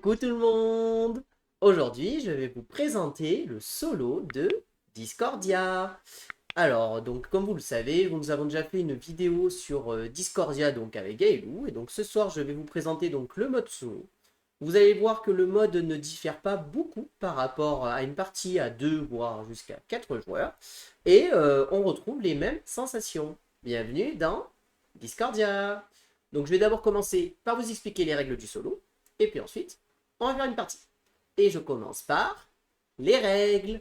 Coucou tout le monde! Aujourd'hui, je vais vous présenter le solo de Discordia. Alors, donc comme vous le savez, nous avons déjà fait une vidéo sur Discordia donc avec Gaelou. Et donc ce soir, je vais vous présenter donc le mode solo. Vous allez voir que le mode ne diffère pas beaucoup par rapport à une partie à 2 voire jusqu'à 4 joueurs. Et on retrouve les mêmes sensations. Bienvenue dans Discordia. Donc je vais d'abord commencer par vous expliquer les règles du solo. Et puis ensuite, on va faire une partie. Et je commence par les règles.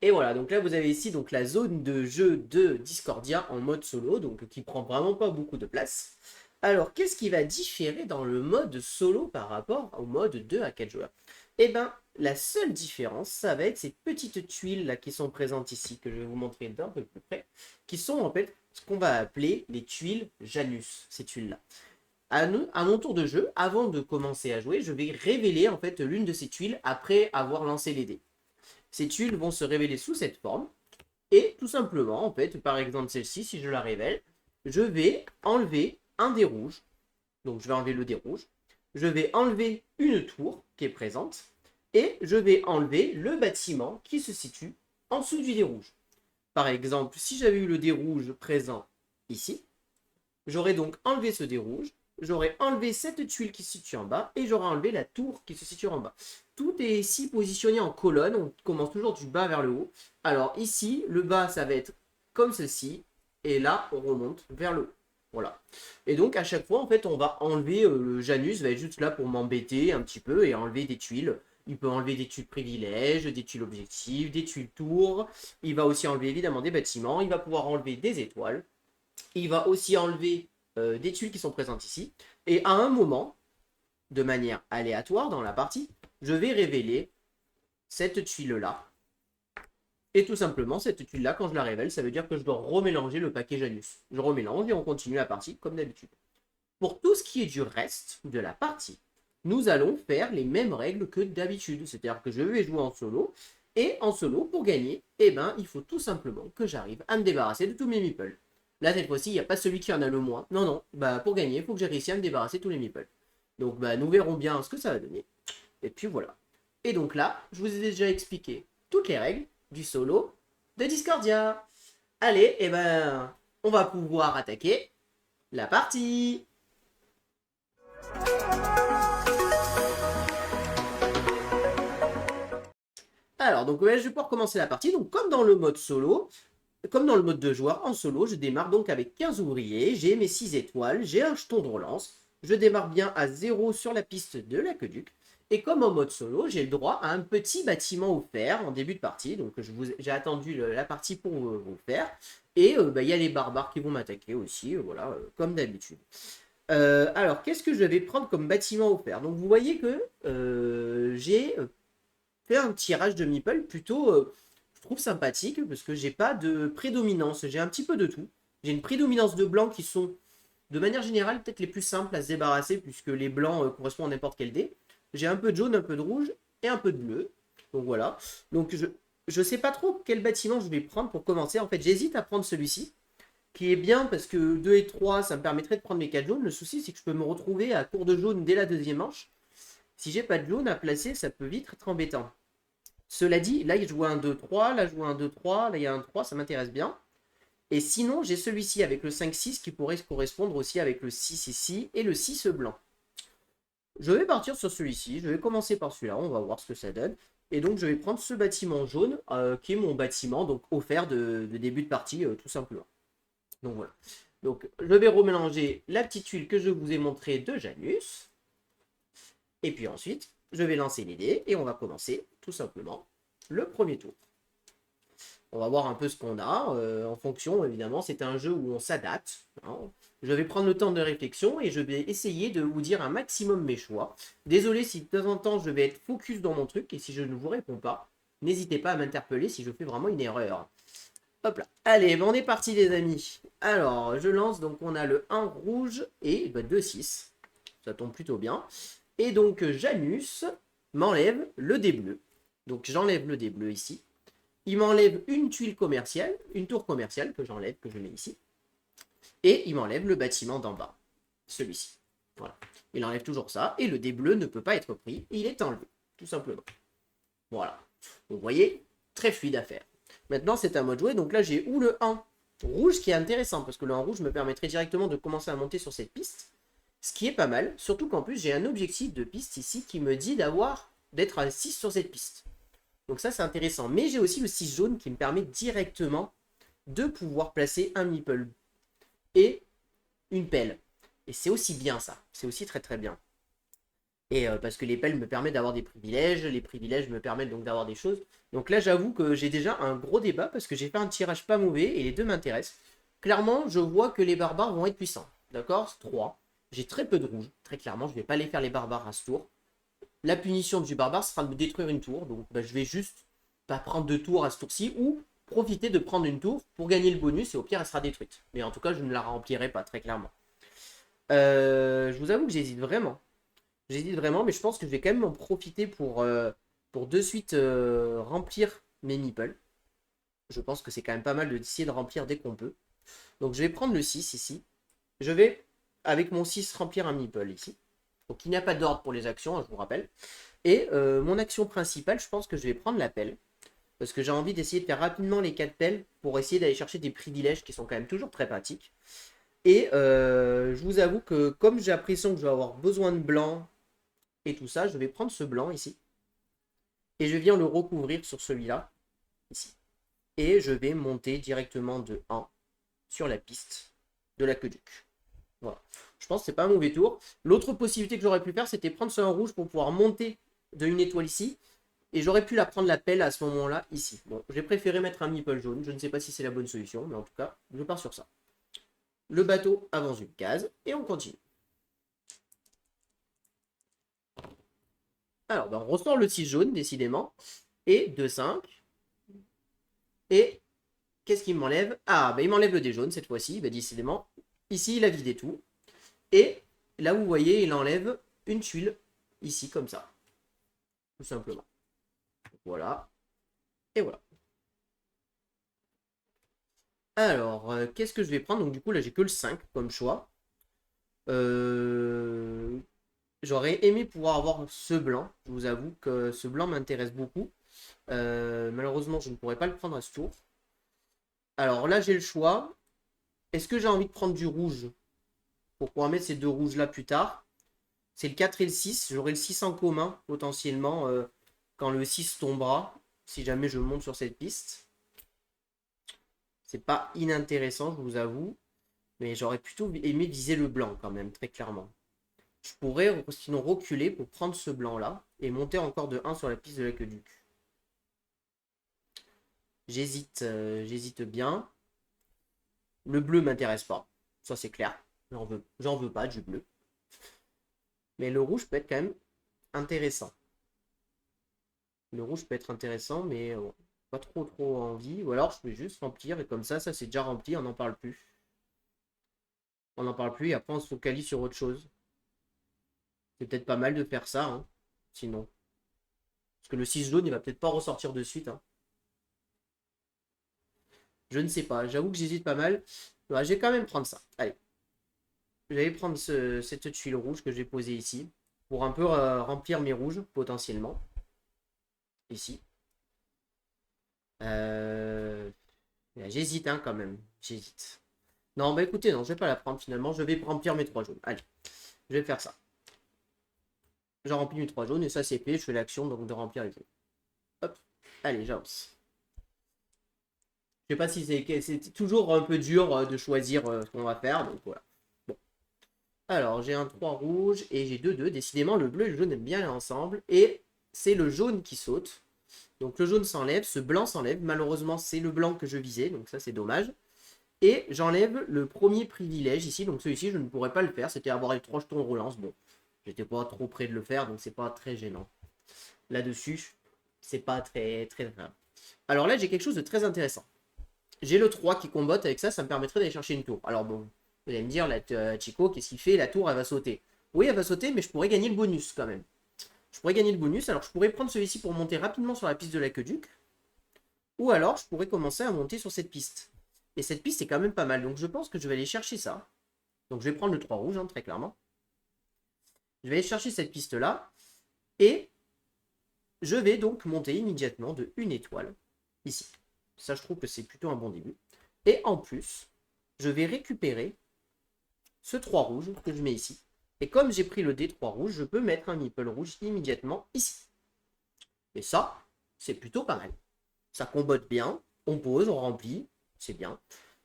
Et voilà, donc là vous avez ici donc la zone de jeu de Discordia en mode solo, donc qui prend vraiment pas beaucoup de place. Alors, qu'est-ce qui va différer dans le mode solo par rapport au mode 2 à 4 joueurs? Eh bien, la seule différence, ça va être ces petites tuiles là qui sont présentes ici, que je vais vous montrer d'un peu plus près, qui sont en fait ce qu'on va appeler les tuiles Janus, ces tuiles-là. À mon tour de jeu, avant de commencer à jouer, je vais révéler en fait l'une de ces tuiles après avoir lancé les dés. Ces tuiles vont se révéler sous cette forme. Et tout simplement, en fait, par exemple celle-ci, si je la révèle, je vais enlever un dé rouge. Donc je vais enlever le dé rouge. Je vais enlever une tour qui est présente. Et je vais enlever le bâtiment qui se situe en dessous du dé rouge. Par exemple, si j'avais eu le dé rouge présent ici, j'aurais donc enlevé ce dé rouge, j'aurais enlevé cette tuile qui se situe en bas, et j'aurais enlevé la tour qui se situe en bas. Tout est ici positionné en colonne, on commence toujours du bas vers le haut. Alors ici, le bas, ça va être comme ceci, et là, on remonte vers le haut. Voilà. Et donc, à chaque fois, en fait, on va enlever, le Janus va être juste là pour m'embêter un petit peu, et enlever des tuiles. Il peut enlever des tuiles privilèges, des tuiles objectifs, des tuiles tours. Il va aussi enlever évidemment des bâtiments. Il va pouvoir enlever des étoiles. Il va aussi enlever des tuiles qui sont présentes ici. Et à un moment, de manière aléatoire dans la partie, je vais révéler cette tuile-là. Et tout simplement, cette tuile-là, quand je la révèle, ça veut dire que je dois remélanger le paquet Janus. Je remélange et on continue la partie comme d'habitude. Pour tout ce qui est du reste de la partie, nous allons faire les mêmes règles que d'habitude. C'est-à-dire que je vais jouer en solo. Et en solo, pour gagner, eh ben, il faut tout simplement que j'arrive à me débarrasser de tous mes meeples. Là, cette fois-ci, il n'y a pas celui qui en a le moins. Non, non. Bah, pour gagner, il faut que j'ai réussi à me débarrasser de tous les meeples. Donc, bah, nous verrons bien ce que ça va donner. Et puis voilà. Et donc là, je vous ai déjà expliqué toutes les règles du solo de Discordia. Allez, eh ben, on va pouvoir attaquer la partie. Alors, donc ouais, je vais pouvoir commencer la partie. Donc, comme dans le mode solo, comme dans le mode de joueur, en solo, je démarre donc avec 15 ouvriers, j'ai mes 6 étoiles, j'ai un jeton de relance, je démarre bien à 0 sur la piste de l'aqueduc, et comme en mode solo, j'ai le droit à un petit bâtiment offert en début de partie, donc j'ai attendu la partie pour vous faire, et bah, y a les barbares qui vont m'attaquer aussi, voilà, comme d'habitude. Alors, qu'est-ce que je vais prendre comme bâtiment offert? Donc, vous voyez que j'ai fait un tirage de meeple plutôt, je trouve sympathique, parce que j'ai pas de prédominance, j'ai un petit peu de tout. J'ai une prédominance de blancs qui sont, de manière générale, peut-être les plus simples à se débarrasser, puisque les blancs correspondent à n'importe quel dé. J'ai un peu de jaune, un peu de rouge, et un peu de bleu. Donc voilà. Donc je sais pas trop quel bâtiment je vais prendre pour commencer. En fait, j'hésite à prendre celui-ci, qui est bien, parce que 2 et 3, ça me permettrait de prendre mes 4 jaunes. Le souci, c'est que je peux me retrouver à court de jaune dès la deuxième manche. Si j'ai pas de jaune à placer, ça peut vite être embêtant. Cela dit, là, il joue un 2-3, là, je joue un 2-3, là, il y a un 3, ça m'intéresse bien. Et sinon, j'ai celui-ci avec le 5-6 qui pourrait correspondre aussi avec le 6 ici et le 6 blanc. Je vais partir sur celui-ci, je vais commencer par celui-là, on va voir ce que ça donne. Et donc, je vais prendre ce bâtiment jaune, qui est mon bâtiment donc offert de début de partie, tout simplement. Donc voilà. Donc, je vais remélanger la petite tuile que je vous ai montrée de Janus. Et puis ensuite, je vais lancer les dés et on va commencer tout simplement le premier tour. On va voir un peu ce qu'on a en fonction, évidemment, c'est un jeu où on s'adapte. Hein. Je vais prendre le temps de réflexion et je vais essayer de vous dire un maximum mes choix. Désolé si de temps en temps je vais être focus dans mon truc et si je ne vous réponds pas, n'hésitez pas à m'interpeller si je fais vraiment une erreur. Hop là. Allez, ben on est parti les amis. Alors, je lance, donc on a le 1 rouge et 2-6. Ça tombe plutôt bien. Et donc Janus m'enlève le dé bleu. Donc j'enlève le dé bleu ici. Il m'enlève une tuile commerciale, une tour commerciale que j'enlève, que je mets ici. Et il m'enlève le bâtiment d'en bas. Celui-ci. Voilà. Il enlève toujours ça. Et le dé bleu ne peut pas être pris. Il est enlevé. Tout simplement. Voilà. Vous voyez, très fluide à faire. Maintenant, c'est à moi de jouer. Donc là, j'ai ou le 1 rouge qui est intéressant. Parce que le 1 rouge me permettrait directement de commencer à monter sur cette piste. Ce qui est pas mal. Surtout qu'en plus, j'ai un objectif de piste ici qui me dit d'être à 6 sur cette piste. Donc ça, c'est intéressant. Mais j'ai aussi le 6 jaune qui me permet directement de pouvoir placer un meeple et une pelle. Et c'est aussi bien ça. C'est aussi très très bien. Et parce que les pelles me permettent d'avoir des privilèges. Les privilèges me permettent donc d'avoir des choses. Donc là, j'avoue que j'ai déjà un gros débat parce que j'ai fait un tirage pas mauvais et les deux m'intéressent. Clairement, je vois que les barbares vont être puissants. D'accord? 3. J'ai très peu de rouge. Très clairement, je ne vais pas aller faire les barbares à ce tour. La punition du barbare sera de me détruire une tour. Donc bah, je vais juste pas prendre 2 tours à ce tour-ci ou profiter de prendre une tour pour gagner le bonus et au pire elle sera détruite. Mais en tout cas je ne la remplirai pas très clairement. Je vous avoue que j'hésite vraiment. J'hésite vraiment mais je pense que je vais quand même en profiter pour de suite remplir mes meeples. Je pense que c'est quand même pas mal d'essayer de remplir dès qu'on peut. Donc je vais prendre le 6 ici. Je vais avec mon 6 remplir un meeple ici. Donc il n'y a pas d'ordre pour les actions, je vous rappelle. Et mon action principale, je pense que je vais prendre la pelle. Parce que j'ai envie d'essayer de faire rapidement les 4 pelles pour essayer d'aller chercher des privilèges qui sont quand même toujours très pratiques. Et je vous avoue que comme j'ai l'impression que je vais avoir besoin de blanc et tout ça, je vais prendre ce blanc ici. Et je viens le recouvrir sur celui-là, ici. Et je vais monter directement de 1 sur la piste de l'aqueduc. Voilà. Je pense que c'est pas un mauvais tour. L'autre possibilité que j'aurais pu faire, c'était prendre ce 1 rouge pour pouvoir monter de une étoile ici. Et j'aurais pu la prendre la pelle à ce moment-là, ici. Bon, j'ai préféré mettre un meeple jaune. Je ne sais pas si c'est la bonne solution, mais en tout cas, je pars sur ça. Le bateau avance une case, et on continue. Alors, ben, on ressort le 6 jaune, décidément. Et 2-5. Et qu'est-ce qu'il m'enlève? Ah, ben, il m'enlève le dé jaune cette fois-ci, ben, décidément. Ici, il a vidé tout. Et là, vous voyez, il enlève une tuile, ici, comme ça. Tout simplement. Voilà. Et voilà. Alors, qu'est-ce que je vais prendre? Donc, du coup, là, j'ai que le 5 comme choix. J'aurais aimé pouvoir avoir ce blanc. Je vous avoue que ce blanc m'intéresse beaucoup. Malheureusement, je ne pourrais pas le prendre à ce tour. Alors là, j'ai le choix. Est-ce que j'ai envie de prendre du rouge pour pouvoir mettre ces deux rouges-là plus tard? C'est le 4 et le 6. J'aurai le 6 en commun, potentiellement, quand le 6 tombera. Si jamais je monte sur cette piste. C'est pas inintéressant, je vous avoue. Mais j'aurais plutôt aimé viser le blanc quand même, très clairement. Je pourrais sinon reculer pour prendre ce blanc-là et monter encore de 1 sur la piste de l'aqueduc. J'hésite bien. Le bleu m'intéresse pas. Ça, c'est clair. J'en veux pas du bleu. Mais le rouge peut être quand même intéressant. Le rouge peut être intéressant, mais pas trop envie. Ou alors, je vais juste remplir. Et comme ça c'est déjà rempli. On n'en parle plus. On n'en parle plus. Et après, on se focalise sur autre chose. C'est peut-être pas mal de faire ça, hein, sinon. Parce que le 6 jaune, il va peut-être pas ressortir de suite. Hein. Je ne sais pas. J'avoue que j'hésite pas mal. Ouais, je vais quand même prendre ça. Allez. Je vais prendre cette tuile rouge que j'ai posée ici. Pour un peu remplir mes rouges, potentiellement. Ici. J'hésite, hein, quand même. J'hésite. Non, bah écoutez, non, je vais pas la prendre finalement. Je vais remplir mes 3 jaunes. Allez. Je vais faire ça. J'ai rempli mes 3 jaunes et ça c'est fait. Je fais l'action donc de remplir les jaunes. Hop. Allez, j'avance. Je sais pas si c'est toujours un peu dur de choisir ce qu'on va faire. Donc voilà. Bon. Alors, j'ai un 3 rouge et j'ai 2-2. Décidément, le bleu et le jaune aiment bien aller ensemble. Et c'est le jaune qui saute. Donc le jaune s'enlève, ce blanc s'enlève. Malheureusement, c'est le blanc que je visais. Donc ça, c'est dommage. Et j'enlève le premier privilège ici. Donc celui-ci, je ne pourrais pas le faire. C'était avoir les 3 jetons de relance. Bon, j'étais pas trop près de le faire. Donc c'est pas très gênant. Là-dessus, c'est pas très grave. Alors là, j'ai quelque chose de très intéressant. J'ai le 3 qui combotte avec ça, ça me permettrait d'aller chercher une tour. Alors bon, vous allez me dire, là, Chico, qu'est-ce qu'il fait? La tour, elle va sauter. Oui, elle va sauter, mais je pourrais gagner le bonus quand même. Je pourrais gagner le bonus, alors je pourrais prendre celui-ci pour monter rapidement sur la piste de l'aqueduc. Ou alors, je pourrais commencer à monter sur cette piste. Et cette piste est quand même pas mal. Donc je pense que je vais aller chercher ça. Donc je vais prendre le 3 rouge, hein, très clairement. Je vais aller chercher cette piste-là. Et je vais donc monter immédiatement de une étoile ici. Ça, je trouve que c'est plutôt un bon début. Et en plus, je vais récupérer ce 3 rouge que je mets ici. Et comme j'ai pris le D3 rouge, je peux mettre un meeple rouge immédiatement ici. Et ça, c'est plutôt pas mal. Ça combotte bien, on pose, on remplit, c'est bien.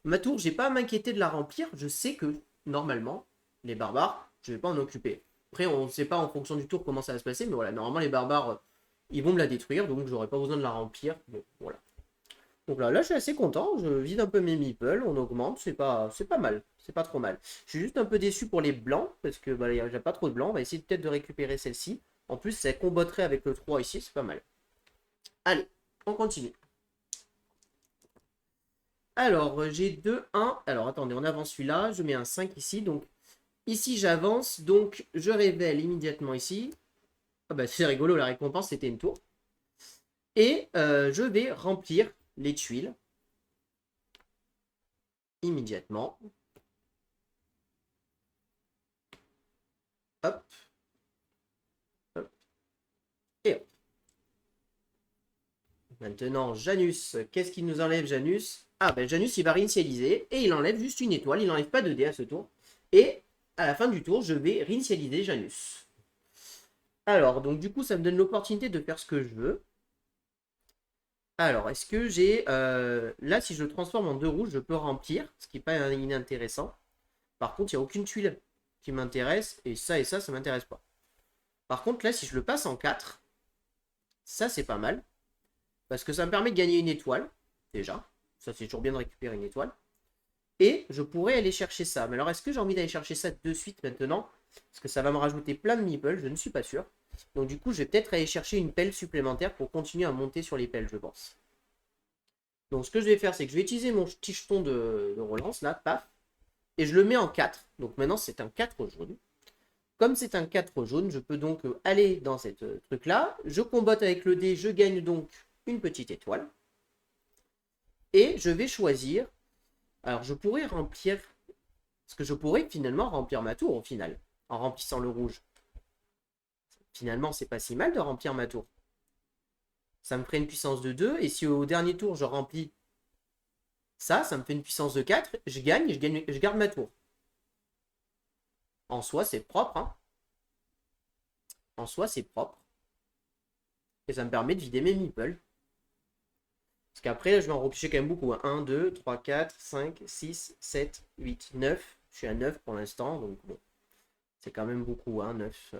Ma tour, j'ai pas à m'inquiéter de la remplir. Je sais que, normalement, les barbares, je vais pas en occuper. Après, on ne sait pas en fonction du tour comment ça va se passer, mais voilà, normalement, les barbares, ils vont me la détruire, donc j'aurai pas besoin de la remplir. Bon, voilà. Donc là, je suis assez content, je vide un peu mes meeples, on augmente, c'est pas mal, c'est pas trop mal. Je suis juste un peu déçu pour les blancs, parce que bah, j'ai pas trop de blancs, on va essayer peut-être de récupérer celle-ci. En plus, ça comboterait avec le 3 ici, c'est pas mal. Allez, on continue. Alors, j'ai 2, 1. Alors, attendez, on avance celui-là. Je mets un 5 ici. Donc, ici, j'avance. Donc, je révèle immédiatement ici. Ah bah, c'est rigolo, la récompense, c'était une tour. Et je vais remplir les tuiles. Immédiatement. Hop. Hop. Et hop. Maintenant, Janus. Qu'est-ce qu'il nous enlève, Janus? Ah, ben Janus, il va réinitialiser. Et il enlève juste une étoile. Il n'enlève pas de dés à ce tour. Et à la fin du tour, je vais réinitialiser Janus. Alors, donc du coup, ça me donne l'opportunité de faire ce que je veux. Alors, est-ce que j'ai... là, si je le transforme en 2 rouges, je peux remplir, ce qui n'est pas inintéressant. Par contre, il n'y a aucune tuile qui m'intéresse, et ça, ça ne m'intéresse pas. Par contre, là, si je le passe en 4, ça, c'est pas mal. Parce que ça me permet de gagner une étoile, déjà. Ça, c'est toujours bien de récupérer une étoile. Et je pourrais aller chercher ça. Mais alors, est-ce que j'ai envie d'aller chercher ça de suite maintenant? Parce que ça va me rajouter plein de meeples, je ne suis pas sûr. Donc du coup, je vais peut-être aller chercher une pelle supplémentaire pour continuer à monter sur les pelles, je pense. Donc ce que je vais faire, c'est que je vais utiliser mon petit jeton de relance, là, paf. Et je le mets en 4. Donc maintenant, c'est un 4 jaune. Comme c'est un 4 jaune, je peux donc aller dans cette truc-là. Je combatte avec le dé, je gagne donc une petite étoile. Et je vais choisir... Alors, je pourrais remplir... Parce que je pourrais finalement remplir ma tour, au final, en remplissant le rouge. Finalement, c'est pas si mal de remplir ma tour. Ça me ferait une puissance de 2. Et si au dernier tour, je remplis ça me fait une puissance de 4. Je gagne, je garde ma tour. En soi, c'est propre. Hein. En soi, c'est propre. Et ça me permet de vider mes meeples. Parce qu'après, là, je vais en repêcher quand même beaucoup. Hein. 1, 2, 3, 4, 5, 6, 7, 8, 9. Je suis à 9 pour l'instant. Donc bon. C'est quand même beaucoup. Hein, 9.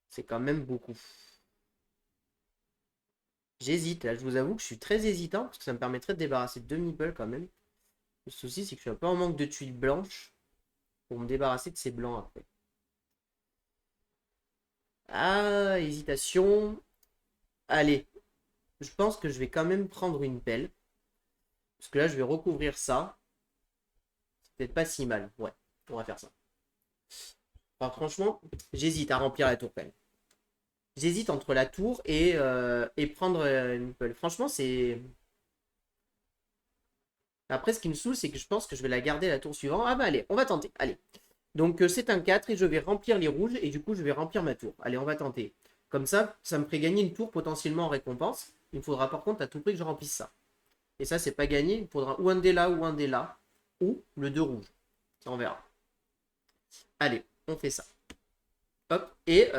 C'est quand même beaucoup. J'hésite. Là, je vous avoue que je suis très hésitant. Parce que ça me permettrait de débarrasser de 2 meeples quand même. Le souci, c'est que je suis un peu en manque de tuiles blanches. Pour me débarrasser de ces blancs après. Ah, hésitation. Allez. Je pense que je vais quand même prendre une pelle. Parce que là, je vais recouvrir ça. C'est peut-être pas si mal. Ouais, on va faire ça. Alors, franchement, j'hésite à remplir la tour pelle. J'hésite entre la tour et prendre une pelle. Franchement, c'est... Après, ce qui me saoule, c'est que je pense que je vais la garder la tour suivante. Ah bah allez, on va tenter. Allez. Donc, c'est un 4 et je vais remplir les rouges. Et du coup, je vais remplir ma tour. Allez, on va tenter. Comme ça me ferait gagner une tour potentiellement en récompense. Il me faudra par contre à tout prix que je remplisse ça. Et ça, c'est pas gagné. Il faudra ou un dé là, ou un dé là. Ou le 2 rouge. On verra. Allez, on fait ça. Hop, et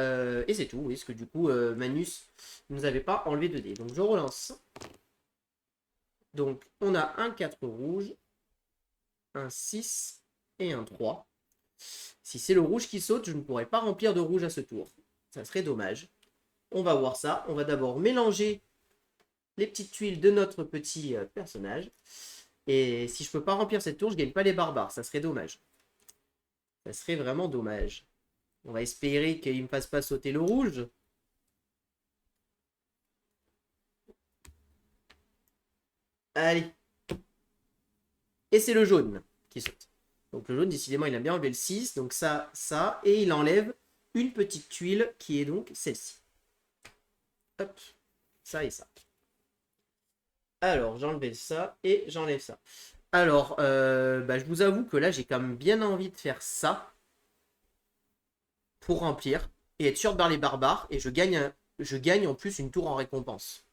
c'est tout. Oui, parce que du coup, Manus ne nous avait pas enlevé 2 dés. Donc, je relance. Donc, on a un 4 rouge, un 6 et un 3. Si c'est le rouge qui saute, je ne pourrais pas remplir de rouge à ce tour. Ça serait dommage. On va voir ça. On va d'abord mélanger les petites tuiles de notre petit personnage. Et si je peux pas remplir cette tour, je gagne pas les barbares. Ça serait dommage. Ça serait vraiment dommage. On va espérer qu'il ne me fasse pas sauter le rouge. Allez. Et c'est le jaune qui saute. Donc le jaune, décidément, il a bien enlevé le 6. Donc ça. Et il enlève une petite tuile qui est donc celle-ci. Hop. Ça et ça. Alors, j'enlève ça et j'enlève ça. Alors, bah, je vous avoue que là, j'ai quand même bien envie de faire ça pour remplir et être sûr de barrer les barbares. Et je gagne en plus une tour en récompense.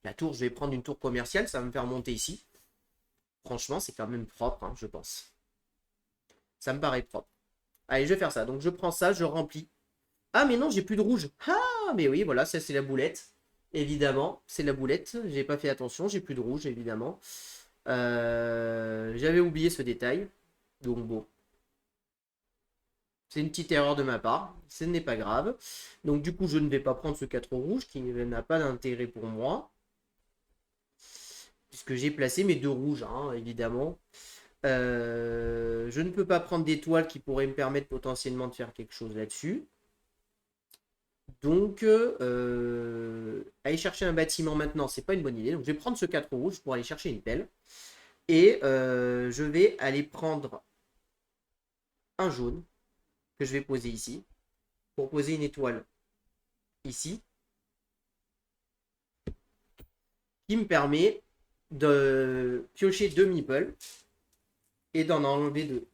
La tour, je vais prendre une tour commerciale, ça va me faire monter ici. Franchement, c'est quand même propre, hein, je pense. Ça me paraît propre. Allez, je vais faire ça. Donc, je prends ça, je remplis. Ah, mais non, j'ai plus de rouge. Ah, mais oui, voilà, ça, c'est la boulette. Évidemment, c'est la boulette. J'ai pas fait attention, j'ai plus de rouge, évidemment. J'avais oublié ce détail. Donc, bon. C'est une petite erreur de ma part. Ce n'est pas grave. Donc, du coup, je ne vais pas prendre ce 4 rouge qui n'a pas d'intérêt pour moi. Puisque j'ai placé mes 2 rouges, hein, évidemment. Je ne peux pas prendre d'étoiles qui pourraient me permettre potentiellement de faire quelque chose là-dessus. Donc, aller chercher un bâtiment maintenant, c'est pas une bonne idée. Donc, je vais prendre ce 4 rouge pour aller chercher une pelle. Et je vais aller prendre un jaune que je vais poser ici. Pour poser une étoile ici. Qui me permet de piocher 2 meeples. Et d'en enlever 2.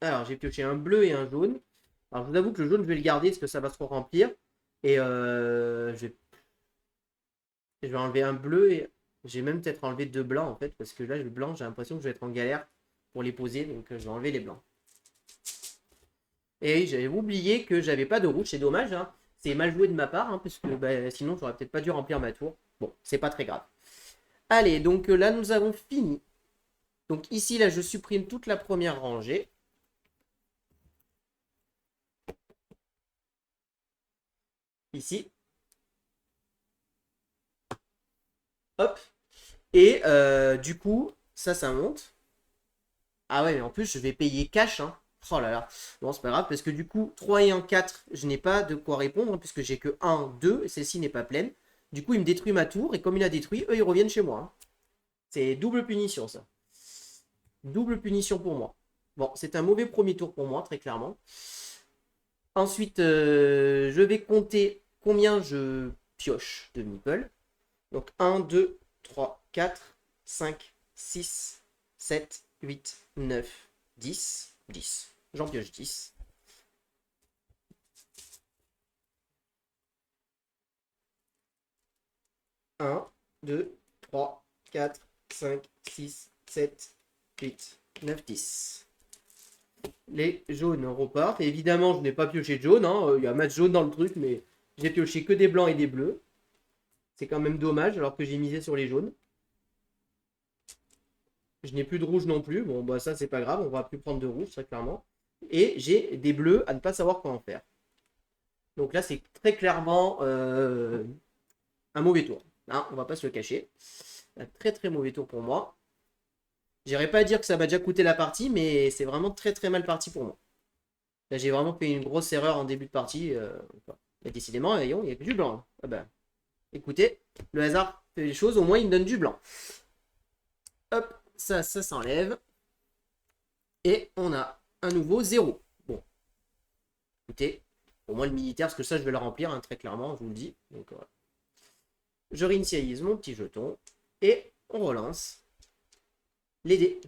Alors, j'ai pioché un bleu et un jaune. Alors, je vous avoue que le jaune, je vais le garder parce que ça va se remplir. Et je vais enlever un bleu et j'ai même peut-être enlevé 2 blancs en fait. Parce que là, le blanc, j'ai l'impression que je vais être en galère pour les poser. Donc, je vais enlever les blancs. Et j'avais oublié que j'avais pas de rouge. C'est dommage, hein. C'est mal joué de ma part. Hein, parce que bah, sinon, j'aurais peut-être pas dû remplir ma tour. Bon, c'est pas très grave. Allez, donc là, nous avons fini. Donc ici, là, je supprime toute la première rangée. Ici. Hop. Et du coup, ça monte. Ah ouais, mais en plus, je vais payer cash, hein. Oh là là. Bon, c'est pas grave, parce que du coup, 3 et 1, 4, je n'ai pas de quoi répondre, hein, puisque j'ai que 1, 2, et celle-ci n'est pas pleine. Du coup, il me détruit ma tour, et comme il a détruit, eux, ils reviennent chez moi, hein. C'est double punition, ça. Double punition pour moi. Bon, c'est un mauvais premier tour pour moi, très clairement. Ensuite, je vais compter combien je pioche de meeple. Donc 1, 2, 3, 4, 5, 6, 7, 8, 9, 10. 10. J'en pioche 10. Un, 2, 3, 4, 5, 6, 7, 8, 9, 10. Les jaunes repartent. Et évidemment, je n'ai pas pioché de jaune, hein. Il y a match jaune dans le truc, mais j'ai pioché que des blancs et des bleus. C'est quand même dommage, alors que j'ai misé sur les jaunes. Je n'ai plus de rouge non plus. Bon, bah ça, c'est pas grave. On va plus prendre de rouge, très clairement. Et j'ai des bleus à ne pas savoir quoi en faire. Donc là, c'est très clairement un mauvais tour. Hein, on va pas se le cacher. Un très très mauvais tour pour moi. J'irais pas dire que ça m'a déjà coûté la partie, mais c'est vraiment très très mal parti pour moi. Là, j'ai vraiment fait une grosse erreur en début de partie. Et décidément, voyons, il n'y a que du blanc. Ah bah, écoutez, le hasard fait les choses, au moins il me donne du blanc. Hop, ça s'enlève. Et on a un nouveau 0. Bon, écoutez, au moins le militaire, parce que ça je vais le remplir, hein, très clairement, je vous le dis. Donc voilà. Je réinitialise mon petit jeton. Et on relance les dés.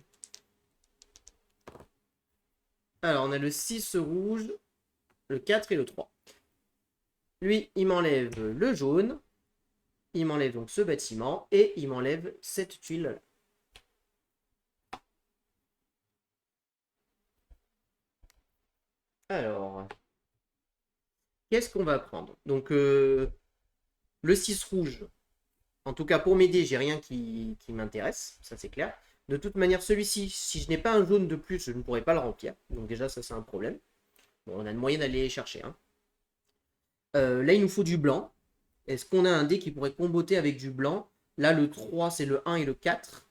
Alors, on a le 6 rouge, le 4 et le 3. Lui, il m'enlève le jaune. Il m'enlève donc ce bâtiment. Et il m'enlève cette tuile. Alors, qu'est-ce qu'on va prendre? Donc, le 6 rouge. En tout cas, pour m'aider, j'ai rien qui m'intéresse. Ça, c'est clair. De toute manière, celui-ci, si je n'ai pas un jaune de plus, je ne pourrai pas le remplir. Donc déjà, ça, c'est un problème. Bon, on a le moyen d'aller les chercher, hein. Là, il nous faut du blanc. Est-ce qu'on a un dé qui pourrait comboter avec du blanc? Là, le 3, c'est le 1 et le 4.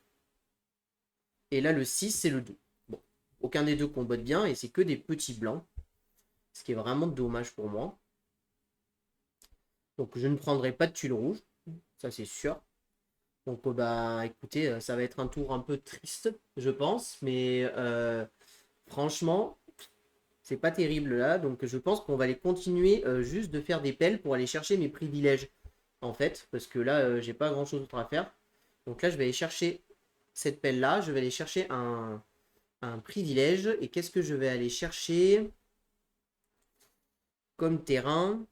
Et là, le 6, c'est le 2. Bon, aucun des deux combote bien. Et c'est que des petits blancs. Ce qui est vraiment dommage pour moi. Donc, je ne prendrai pas de tuile rouge. Ça, c'est sûr. Donc, bah, écoutez, ça va être un tour un peu triste, je pense. Mais franchement, c'est pas terrible là. Donc, je pense qu'on va aller continuer juste de faire des pelles pour aller chercher mes privilèges. en fait, parce que là, j'ai pas grand-chose d'autre à faire. Donc là, je vais aller chercher cette pelle-là. Je vais aller chercher un privilège. Et qu'est-ce que je vais aller chercher comme terrain?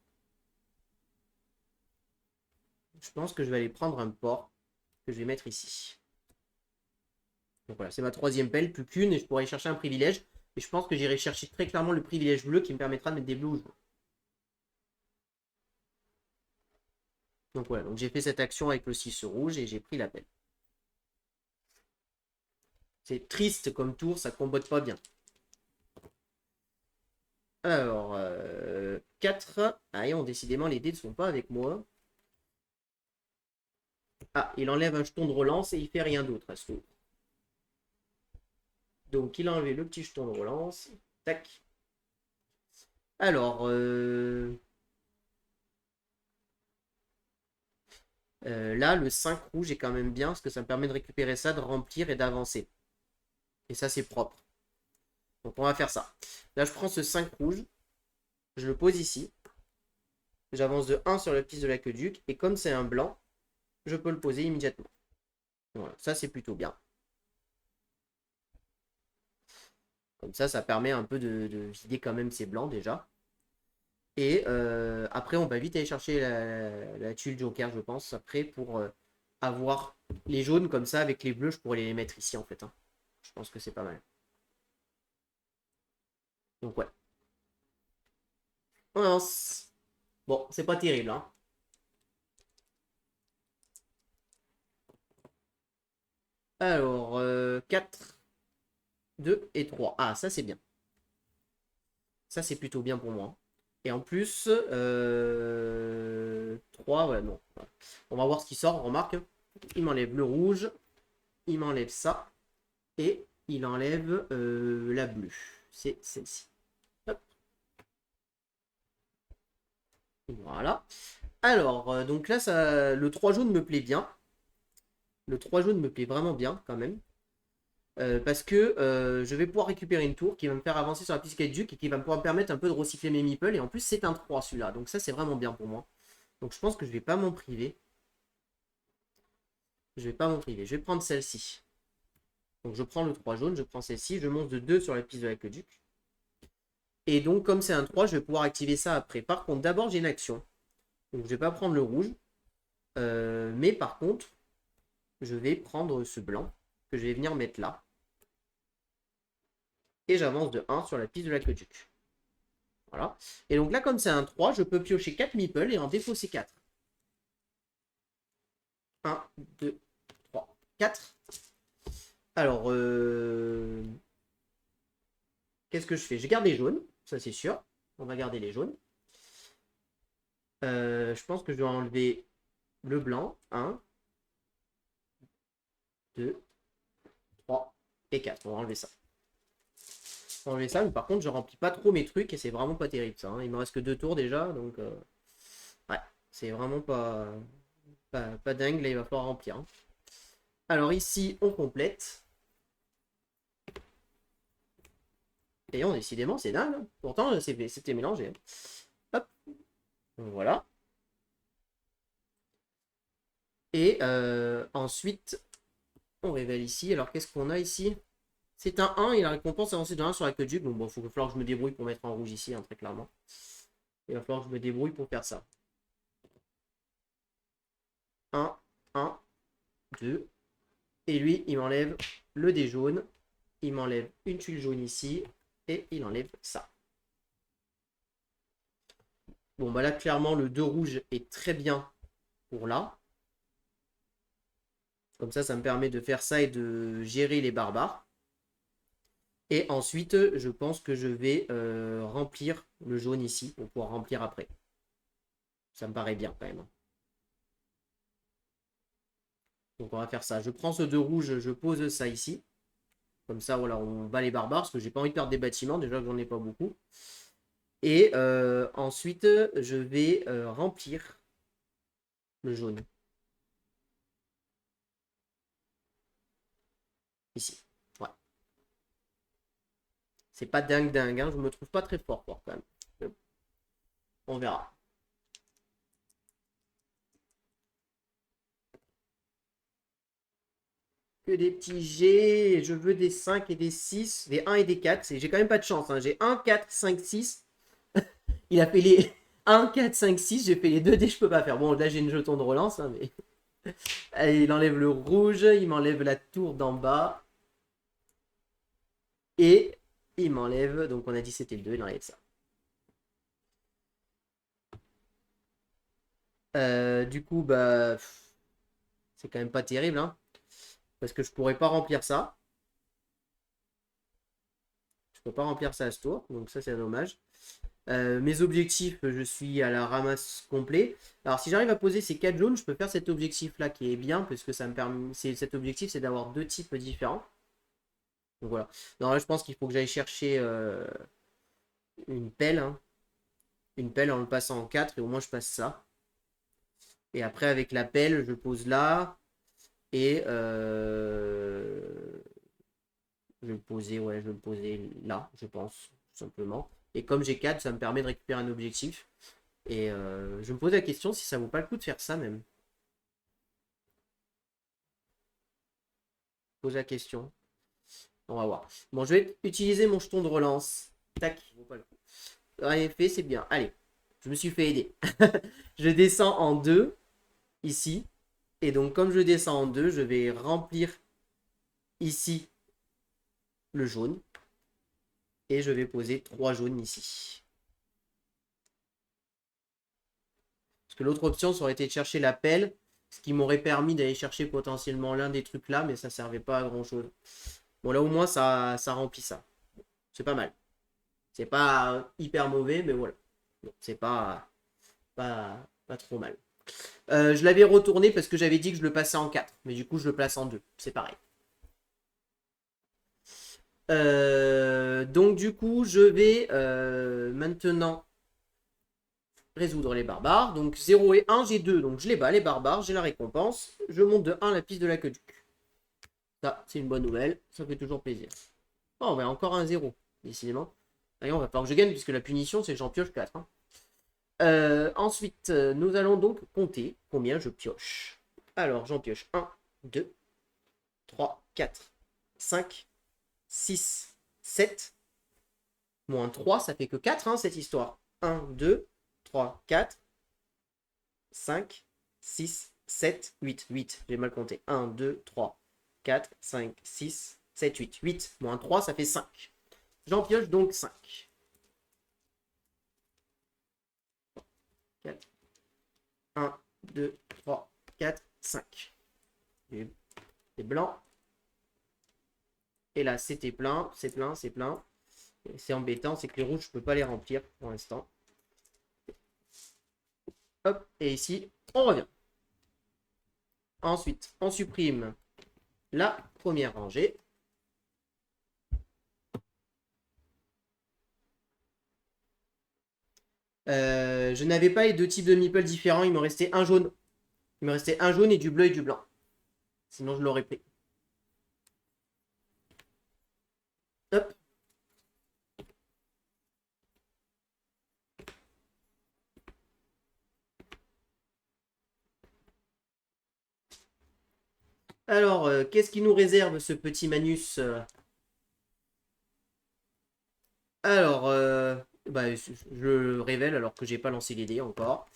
Je pense que je vais aller prendre un port que je vais mettre ici. Donc voilà, c'est ma troisième pelle, plus qu'une, et je pourrais aller chercher un privilège. Et je pense que j'irai chercher très clairement le privilège bleu qui me permettra de mettre des bleus au jeu. Donc voilà, donc j'ai fait cette action avec le 6 rouge et j'ai pris la pelle. C'est triste comme tour, ça combotte pas bien. Alors, 4. Ah, et décidément, les dés ne sont pas avec moi. Ah, il enlève un jeton de relance et il fait rien d'autre à ce tour. Donc, il a enlevé le petit jeton de relance. Tac. Alors, là, le 5 rouge est quand même bien parce que ça me permet de récupérer ça, de remplir et d'avancer. Et ça, c'est propre. Donc, on va faire ça. Là, je prends ce 5 rouge. Je le pose ici. J'avance de 1 sur la piste de l'aqueduc. Et comme c'est un blanc, je peux le poser immédiatement. Voilà, ça, c'est plutôt bien. Comme ça permet un peu de vider quand même ces blancs déjà. Et après, on va vite aller chercher la tuile joker, je pense, après, pour avoir les jaunes comme ça. Avec les bleus, je pourrais les mettre ici, en fait. Hein. Je pense que c'est pas mal. Donc, ouais. On avance. Bon, c'est pas terrible, hein. Alors, 4, 2 et 3. Ah, ça, c'est bien. Ça, c'est plutôt bien pour moi. Et en plus, 3, ouais, non. On va voir ce qui sort, remarque. Il m'enlève le rouge. Il m'enlève ça. Et il enlève la bleue. C'est celle-ci. Voilà. Alors, donc là, ça, le 3 jaune me plaît bien. Le 3 jaune me plaît vraiment bien, quand même. Parce que je vais pouvoir récupérer une tour qui va me faire avancer sur la piste duc et qui va pouvoir me permettre un peu de recycler mes meeples. Et en plus, c'est un 3 celui-là. Donc ça, c'est vraiment bien pour moi. Donc je pense que je vais pas m'en priver. Je vais pas m'en priver. Je vais prendre celle-ci. Donc je prends le 3 jaune, je prends celle-ci. Je monte de 2 sur la piste de l'aqueduc. Et donc, comme c'est un 3, je vais pouvoir activer ça après. Par contre, d'abord, j'ai une action. Donc je vais pas prendre le rouge. Mais par contre, je vais prendre ce blanc que je vais venir mettre là. Et j'avance de 1 sur la piste de l'aqueduc. Voilà. Et donc là, comme c'est un 3, je peux piocher 4 meeples et en défausser 4. 1, 2, 3, 4. Alors, qu'est-ce que je fais? Je garde les jaunes, ça c'est sûr. On va garder les jaunes. Je pense que je dois enlever le blanc. 1, 2, 3 et 4. On va enlever ça. On va enlever ça, mais par contre, je remplis pas trop mes trucs et c'est vraiment pas terrible ça. Hein. Il me reste que 2 tours déjà, donc ouais, c'est vraiment pas dingue. Là, il va falloir remplir. Hein. Alors ici, on complète. Et décidément, c'est dingue. Hein. Pourtant, c'était mélangé. Hein. Hop. Donc, voilà. Et ensuite, on révèle ici. Alors, qu'est-ce qu'on a ici? C'est un 1 et la récompense avancée de 1 sur l'aqueduc. Donc, bon, il va falloir que je me débrouille pour mettre en rouge ici, hein, très clairement. Il va falloir que je me débrouille pour faire ça. 1, 1, 2. Et lui, il m'enlève le dé jaune. Il m'enlève une tuile jaune ici. Et il enlève ça. Bon, bah là, clairement, le 2 rouge est très bien pour là. Comme ça me permet de faire ça et de gérer les barbares. Et ensuite, je pense que je vais remplir le jaune ici pour pouvoir remplir après. Ça me paraît bien quand même. Donc on va faire ça. Je prends ce 2 rouge, je pose ça ici. Comme ça, voilà, on bat les barbares parce que j'ai pas envie de perdre des bâtiments. Déjà que j'en ai pas beaucoup. Et ensuite, je vais remplir le jaune. Ici. Ouais. C'est pas dingue dingue. Hein. Je me trouve pas très fort quand même. On verra. Que des petits G. Je veux des 5 et des 6, des 1 et des 4. J'ai quand même pas de chance, hein. J'ai 1, 4, 5, 6. Il a fait les 1, 4, 5, 6. J'ai fait les 2 dés, je peux pas faire. Bon, là, j'ai une jeton de relance, hein, mais... Allez, il enlève le rouge. Il m'enlève la tour d'en bas. Et il m'enlève... Donc, on a dit c'était le 2. Il enlève ça. Du coup, bah... C'est quand même pas terrible, hein. Parce que je pourrais pas remplir ça. Je peux pas remplir ça à ce tour. Donc ça, c'est dommage. Mes objectifs, je suis à la ramasse complet. Alors, si j'arrive à poser ces 4 jaunes, je peux faire cet objectif-là qui est bien, parce que ça me permet... Cet objectif, c'est d'avoir 2 types différents. Donc voilà. Non, là, je pense qu'il faut que j'aille chercher une pelle. Hein. Une pelle en le passant en 4, et au moins, je passe ça. Et après, avec la pelle, je pose là. Et je vais le poser, ouais, je vais le poser là, je pense, tout simplement. Et comme j'ai 4, ça me permet de récupérer un objectif. Et je me pose la question si ça vaut pas le coup de faire ça même. Pose la question. On va voir. Bon, je vais utiliser mon jeton de relance. Tac. Vaut pas le coup. En effet, c'est bien. Allez, je me suis fait aider. Je descends en 2 ici. Et donc, comme je descends en 2, je vais remplir ici le jaune. Et je vais poser 3 jaunes ici. Parce que l'autre option, ça aurait été de chercher la pelle. Ce qui m'aurait permis d'aller chercher potentiellement l'un des trucs là. Mais ça ne servait pas à grand chose. Bon, là au moins, ça remplit ça. C'est pas mal. C'est pas hyper mauvais, mais voilà. Bon, c'est pas trop mal. Je l'avais retourné parce que j'avais dit que je le passais en 4. Mais du coup, je le place en 2. C'est pareil. Donc du coup, je vais maintenant résoudre les barbares. Donc 0 et 1, j'ai 2. Donc je les bats, les barbares, j'ai la récompense. Je monte de 1 la piste de l'aqueduc. Ça, c'est une bonne nouvelle. Ça fait toujours plaisir. Oh, bah encore un 0, décidément. Allez, on va falloir que je gagne puisque la punition, c'est que j'en pioche 4. Hein. Ensuite, nous allons donc compter combien je pioche. Alors, j'en pioche 1, 2, 3, 4, 5, 6, 7. Moins 3, ça fait que 4, hein, cette histoire. 1, 2, 3, 4, 5, 6, 7, 8. 8, j'ai mal compté. 1, 2, 3, 4, 5, 6, 7, 8. 8 moins 3, ça fait 5. J'en pioche donc 5. 4. 1, 2, 3, 4, 5. C'est blanc. Et là, c'était plein, c'est plein, c'est plein. C'est embêtant, c'est que les rouges, je ne peux pas les remplir pour l'instant. Hop, et ici, on revient. Ensuite, on supprime la première rangée. Je n'avais pas les 2 types de meeple différents, il me restait un jaune. Il me restait un jaune et du bleu et du blanc. Sinon, je l'aurais pris. Hop. Alors, qu'est-ce qui nous réserve ce petit Manus? Alors, bah, je le révèle alors que j'ai pas lancé les dés encore.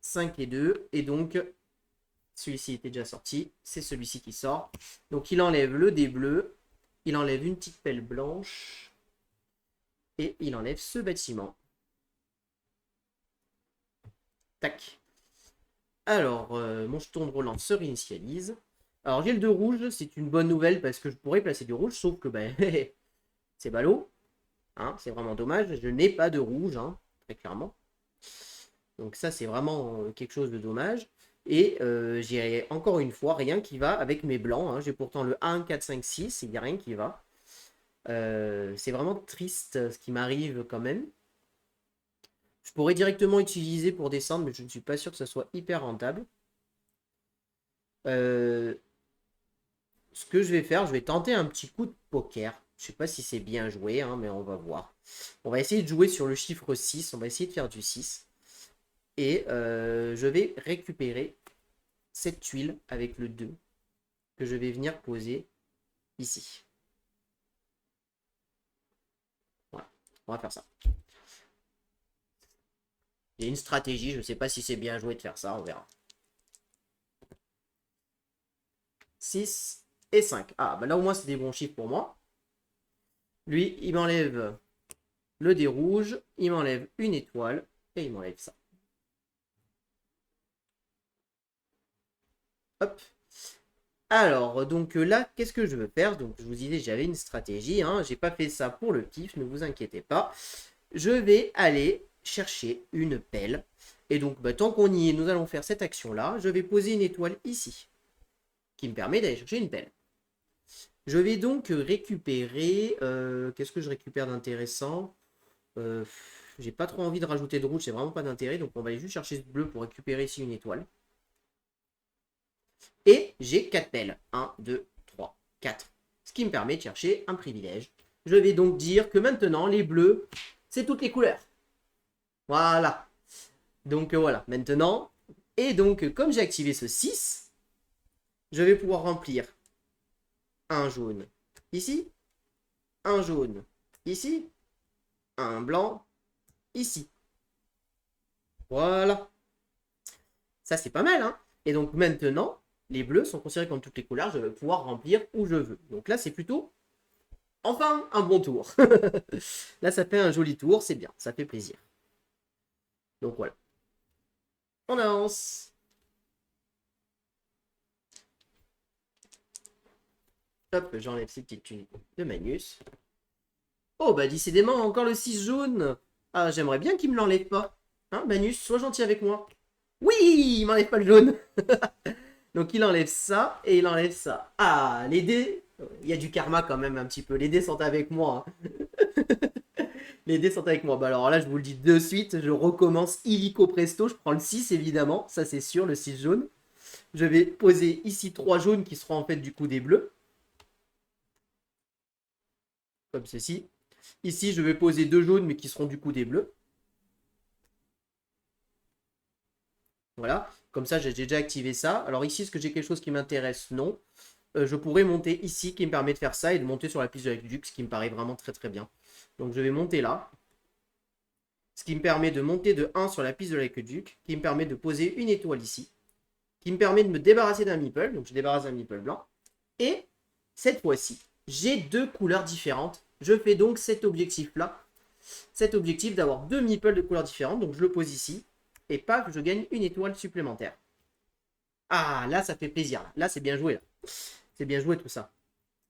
5 et 2. Et donc, celui-ci était déjà sorti. C'est celui-ci qui sort. Donc, il enlève le dé bleu. Il enlève une petite pelle blanche. Et il enlève ce bâtiment. Tac. Alors, mon jeton de relance se réinitialise. Alors, j'ai le 2 rouge. C'est une bonne nouvelle parce que je pourrais placer du rouge. Sauf que, ben, c'est ballot. Hein, c'est vraiment dommage. Je n'ai pas de rouge, hein, très clairement. Donc ça, c'est vraiment quelque chose de dommage. Et j'ai encore une fois rien qui va avec mes blancs. Hein. J'ai pourtant le 1, 4, 5, 6. Il n'y a rien qui va. C'est vraiment triste ce qui m'arrive quand même. Je pourrais directement utiliser pour descendre, mais je ne suis pas sûr que ça soit hyper rentable. Ce que je vais faire, je vais tenter un petit coup de poker. Je ne sais pas si c'est bien joué, hein, mais on va voir. On va essayer de jouer sur le chiffre 6. On va essayer de faire du 6. Et je vais récupérer cette tuile avec le 2. que je vais venir poser ici. Voilà, on va faire ça. Il y a une stratégie, je ne sais pas si c'est bien joué de faire ça, on verra. 6 et 5. Ah, bah là au moins c'est des bons chiffres pour moi. Lui, il m'enlève le dé rouge, il m'enlève une étoile, et il m'enlève ça. Hop. Alors, donc là, qu'est-ce que je veux faire? Donc, je vous disais, j'avais une stratégie. Hein. J'ai pas fait ça pour le pif, ne vous inquiétez pas. Je vais aller chercher une pelle. Et donc, bah, tant qu'on y est, nous allons faire cette action-là. Je vais poser une étoile ici, qui me permet d'aller chercher une pelle. Je vais donc récupérer... qu'est-ce que je récupère d'intéressant? J'ai pas trop envie de rajouter de rouge, c'est vraiment pas d'intérêt. Donc, on va aller juste chercher ce bleu pour récupérer ici une étoile. Et j'ai 4 pelles. 1, 2, 3, 4. Ce qui me permet de chercher un privilège. Je vais donc dire que maintenant, les bleus, c'est toutes les couleurs. Voilà. Donc voilà, maintenant. Et donc, comme j'ai activé ce 6, je vais pouvoir remplir un jaune ici, un jaune ici, un blanc ici. Voilà. Ça, c'est pas mal, hein. Et donc maintenant, les bleus sont considérés comme toutes les couleurs. Je vais pouvoir remplir où je veux. Donc là, c'est plutôt, enfin, un bon tour. Là, ça fait un joli tour. C'est bien. Ça fait plaisir. Donc voilà. On avance. Hop, j'enlève ces petites tuniques de Magnus. Oh, bah décidément, encore le 6 jaune. Ah, j'aimerais bien qu'il me l'enlève pas. Hein, Magnus, sois gentil avec moi. Oui, il m'enlève pas le jaune. Donc il enlève ça et il enlève ça. Ah, les dés, il y a du karma quand même un petit peu. Les dés sont avec moi. Hein. Les dés sont avec moi. Bah alors là, je vous le dis de suite, je recommence illico presto. Je prends le 6 évidemment, ça c'est sûr, le 6 jaune. Je vais poser ici 3 jaunes qui seront en fait du coup des bleus. Comme ceci. Ici, je vais poser 2 jaunes mais qui seront du coup des bleus. Voilà, comme ça j'ai déjà activé ça. Alors ici, est-ce que j'ai quelque chose qui m'intéresse? Non. Je pourrais monter ici qui me permet de faire ça et de monter sur la piste de l'aqueduc, ce qui me paraît vraiment très très bien. Donc je vais monter là. Ce qui me permet de monter de 1 sur la piste de l'aqueduc, qui me permet de poser une étoile ici, qui me permet de me débarrasser d'un meeple, donc je débarrasse un meeple blanc. Et cette fois-ci, j'ai 2 couleurs différentes. Je fais donc cet objectif-là, cet objectif d'avoir 2 meeples de couleurs différentes, donc je le pose ici, et paf, je gagne une étoile supplémentaire. Ah, là, ça fait plaisir. Là, c'est bien joué. Là. C'est bien joué tout ça.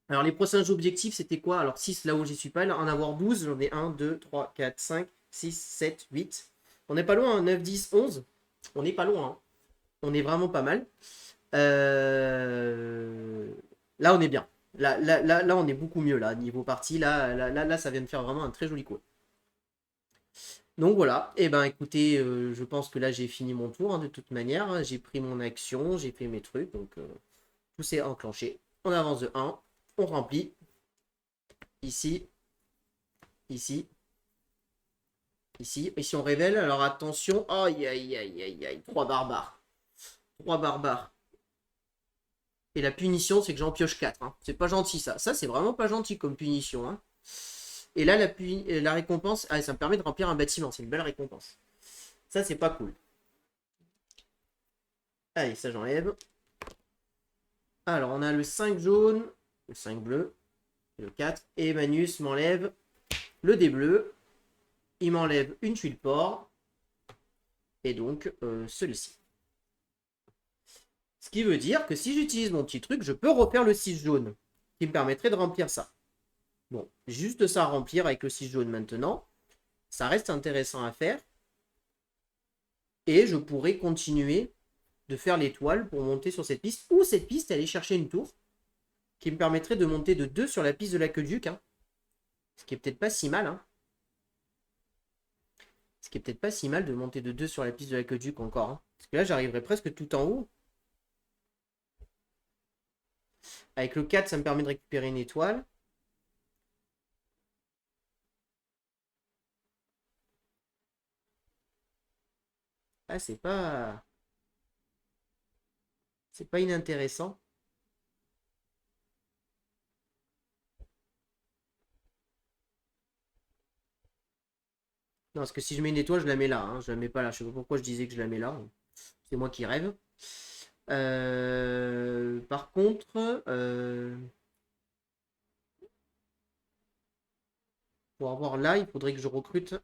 Alors, les prochains objectifs, c'était quoi? Alors, 6, là où j'y suis pas. Là, en avoir 12, j'en ai 1, 2, 3, 4, 5, 6, 7, 8. On n'est pas loin, hein, 9, 10, 11. On n'est pas loin. Hein. On est vraiment pas mal. Euh... Là, on est bien. Là, on est beaucoup mieux. Là, niveau partie, là, ça vient de faire vraiment un très joli coup. Donc voilà, et ben écoutez, je pense que là j'ai fini mon tour hein, de toute manière. Hein. J'ai pris mon action, j'ai fait mes trucs, donc tout s'est enclenché. On avance de 1, on remplit. Ici, ici, ici. Et si on révèle, alors attention. Aïe, aïe, aïe, aïe, aïe. 3 barbares. 3 barbares. Et la punition, c'est que j'en pioche 4. Hein. C'est pas gentil ça. Ça, c'est vraiment pas gentil comme punition. Hein. Et là, la récompense, ah, ça me permet de remplir un bâtiment. C'est une belle récompense. Ça, c'est pas cool. Allez, ça, j'enlève. Alors, on a le 5 jaune, le 5 bleu, le 4. Et Manus m'enlève le dé bleu. Il m'enlève une tuile porc. Et donc, celui-ci. Ce qui veut dire que si j'utilise mon petit truc, je peux refaire le 6 jaune. Qui me permettrait de remplir ça. Bon, juste ça à remplir avec le 6 jaune maintenant. Ça reste intéressant à faire. Et je pourrais continuer de faire l'étoile pour monter sur cette piste. Ou cette piste, aller chercher une tour. Qui me permettrait de monter de 2 sur la piste de l'aqueduc. Hein. Ce qui est peut-être pas si mal. Hein. Ce qui est peut-être pas si mal de monter de 2 sur la piste de l'aqueduc encore. Hein. Parce que là, j'arriverai presque tout en haut. Avec le 4, ça me permet de récupérer une étoile. Ah, c'est pas... C'est pas inintéressant. Non, parce que si je mets une étoile, je la mets là. Hein. Je la mets pas là. Je sais pas pourquoi je disais que je la mets là. C'est moi qui rêve. Par contre, pour avoir là, il faudrait que je recrute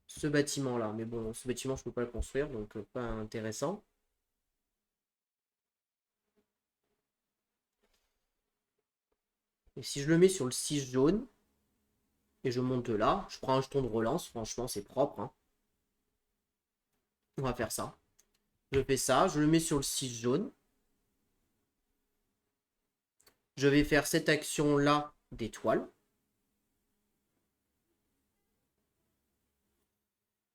ce bâtiment-là. Mais bon, ce bâtiment, je peux pas le construire, donc pas intéressant. Et si je le mets sur le 6 jaune, et je monte là, je prends un jeton de relance, franchement, c'est propre. Hein. On va faire ça. Je fais ça, je le mets sur le 6 jaune. Je vais faire cette action-là d'étoile.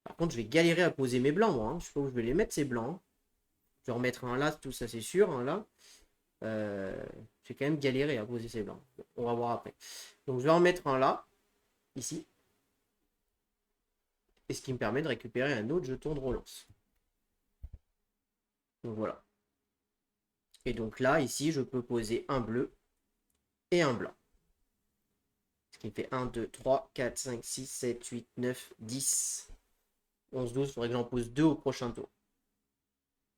Par contre, je vais galérer à poser mes blancs, moi. Hein. Je sais pas où je vais les mettre, ces blancs. Hein. Je vais remettre un là, tout ça, c'est sûr. Un là. J'ai quand même galéré à poser ces blancs. Bon, on va voir après. Donc, je vais en mettre un là, ici. Et ce qui me permet de récupérer un autre jeton de relance. Donc, voilà. Et donc là, ici, je peux poser un bleu et un blanc. Ce qui me fait 1, 2, 3, 4, 5, 6, 7, 8, 9, 10, 11, 12. Il faudrait que j'en pose 2 au prochain tour.